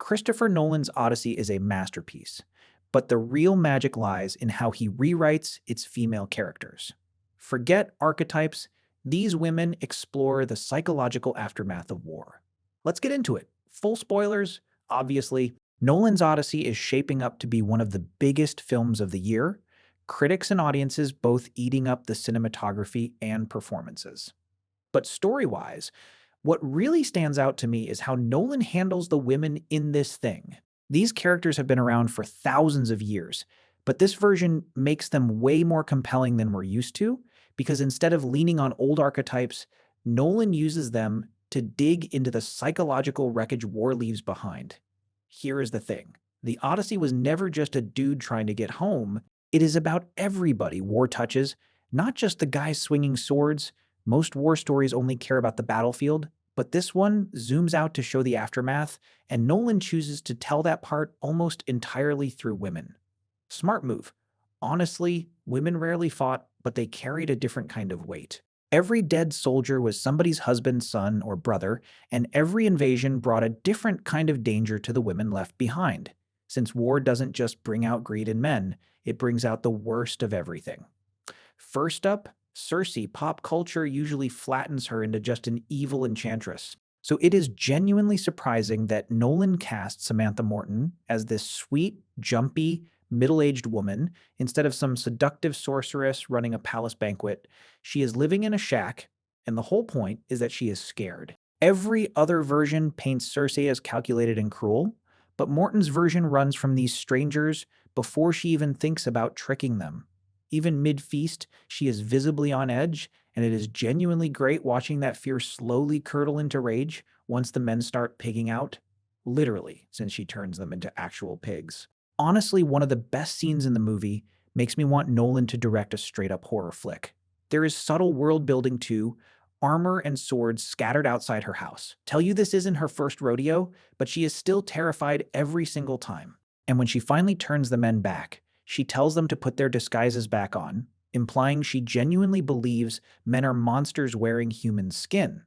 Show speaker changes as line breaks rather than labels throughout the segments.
Christopher Nolan's Odyssey is a masterpiece, but the real magic lies in how he rewrites its female characters. Forget archetypes, these women explore the psychological aftermath of war. Let's get into it. Full spoilers, obviously. Nolan's Odyssey is shaping up to be one of the biggest films of the year, critics and audiences both eating up the cinematography and performances. But story-wise, what really stands out to me is how Nolan handles the women in this thing. These characters have been around for thousands of years, but this version makes them way more compelling than we're used to, because instead of leaning on old archetypes, Nolan uses them to dig into the psychological wreckage war leaves behind. Here is the thing. The Odyssey was never just a dude trying to get home. It is about everybody war touches, not just the guys swinging swords. Most war stories only care about the battlefield, but this one zooms out to show the aftermath, and Nolan chooses to tell that part almost entirely through women. Smart move. Honestly, women rarely fought, but they carried a different kind of weight. Every dead soldier was somebody's husband, son, or brother, and every invasion brought a different kind of danger to the women left behind. Since war doesn't just bring out greed in men, it brings out the worst of everything. First up, Circe. Pop culture usually flattens her into just an evil enchantress. So it is genuinely surprising that Nolan cast Samantha Morton as this sweet, jumpy, middle-aged woman instead of some seductive sorceress running a palace banquet. She is living in a shack, and the whole point is that she is scared. Every other version paints Circe as calculated and cruel, but Morton's version runs from these strangers before she even thinks about tricking them. Even mid-feast, she is visibly on edge, and it is genuinely great watching that fear slowly curdle into rage once the men start pigging out. Literally, since she turns them into actual pigs. Honestly, one of the best scenes in the movie makes me want Nolan to direct a straight-up horror flick. There is subtle world building too, armor and swords scattered outside her house. Tell you this isn't her first rodeo, but she is still terrified every single time. And when she finally turns the men back, she tells them to put their disguises back on, implying she genuinely believes men are monsters wearing human skin.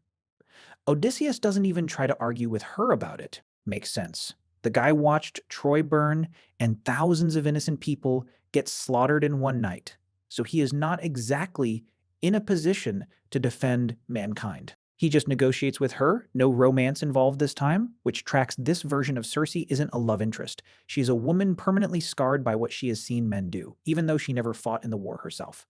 Odysseus doesn't even try to argue with her about it. Makes sense. The guy watched Troy burn and thousands of innocent people get slaughtered in one night, so he is not exactly in a position to defend mankind. He just negotiates with her, no romance involved this time, which tracks this version of Circe isn't a love interest. She is a woman permanently scarred by what she has seen men do, even though she never fought in the war herself.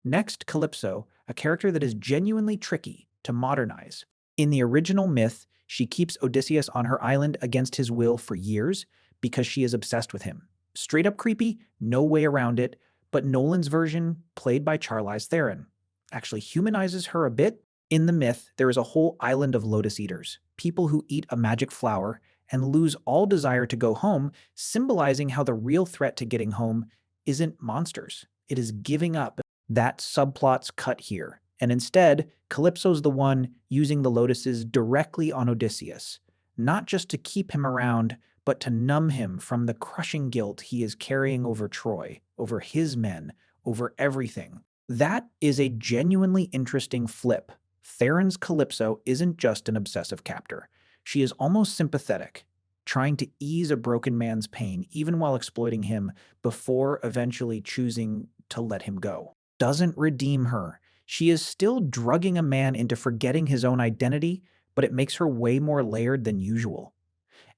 Next, Calypso, a character that is genuinely tricky to modernize. In the original myth, she keeps Odysseus on her island against his will for years because she is obsessed with him. Straight up creepy, no way around it, but Nolan's version, played by Charlize Theron, actually humanizes her a bit. In the myth, there is a whole island of lotus eaters, people who eat a magic flower and lose all desire to go home, symbolizing how the real threat to getting home isn't monsters, it is giving up. That subplot's cut here, and instead, Calypso's the one using the lotuses directly on Odysseus, not just to keep him around, but to numb him from the crushing guilt he is carrying over Troy, over his men, over everything. That is a genuinely interesting flip. Theron's Calypso isn't just an obsessive captor. She is almost sympathetic, trying to ease a broken man's pain even while exploiting him before eventually choosing to let him go. Doesn't redeem her. She is still drugging a man into forgetting his own identity, but it makes her way more layered than usual.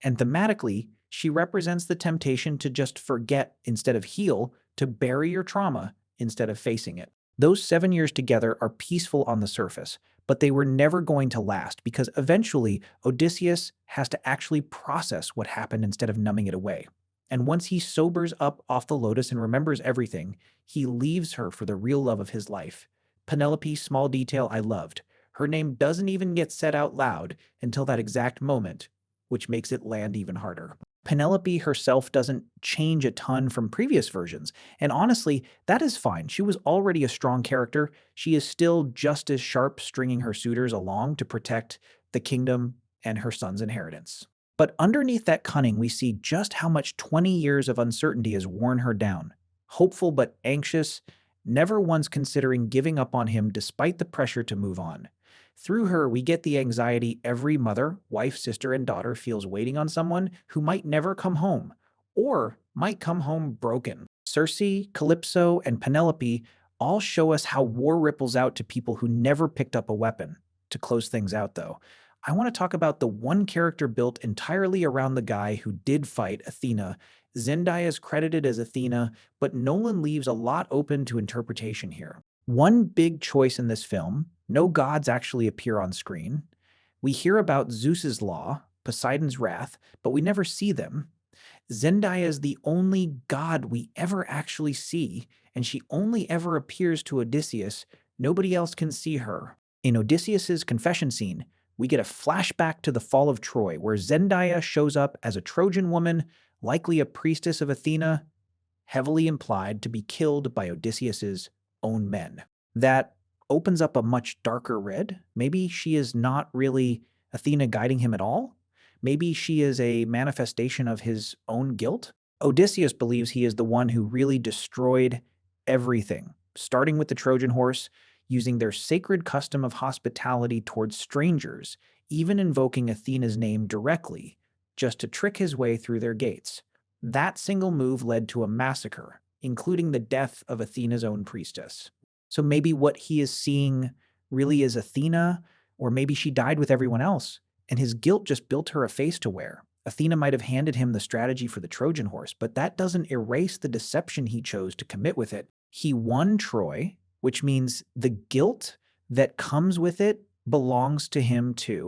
And thematically, she represents the temptation to just forget instead of heal, to bury your trauma instead of facing it. Those 7 years together are peaceful on the surface, but they were never going to last because eventually Odysseus has to actually process what happened instead of numbing it away. And once he sobers up off the lotus and remembers everything, he leaves her for the real love of his life. Penelope, small detail I loved. Her name doesn't even get said out loud until that exact moment, which makes it land even harder. Penelope herself doesn't change a ton from previous versions, and honestly, that is fine. She was already a strong character. She is still just as sharp stringing her suitors along to protect the kingdom and her son's inheritance. But underneath that cunning, we see just how much 20 years of uncertainty has worn her down. Hopeful but anxious, never once considering giving up on him despite the pressure to move on. Through her, we get the anxiety every mother, wife, sister, and daughter feels waiting on someone who might never come home, or might come home broken. Circe, Calypso, and Penelope all show us how war ripples out to people who never picked up a weapon. To close things out, though, I want to talk about the one character built entirely around the guy who did fight Athena. Zendaya is credited as Athena, but Nolan leaves a lot open to interpretation here. One big choice in this film: no gods actually appear on screen. We hear about Zeus's law, Poseidon's wrath, but we never see them. Zendaya is the only god we ever actually see, and she only ever appears to Odysseus. Nobody else can see her. In Odysseus's confession scene, we get a flashback to the fall of Troy, where Zendaya shows up as a Trojan woman, likely a priestess of Athena, heavily implied to be killed by Odysseus's own men. That opens up a much darker red. Maybe she is not really Athena guiding him at all. Maybe she is a manifestation of his own guilt. Odysseus believes he is the one who really destroyed everything, starting with the Trojan horse, using their sacred custom of hospitality towards strangers, even invoking Athena's name directly, just to trick his way through their gates. That single move led to a massacre, including the death of Athena's own priestess. So maybe what he is seeing really is Athena, or maybe she died with everyone else, and his guilt just built her a face to wear. Athena might have handed him the strategy for the Trojan horse, but that doesn't erase the deception he chose to commit with it. He won Troy, which means the guilt that comes with it belongs to him too.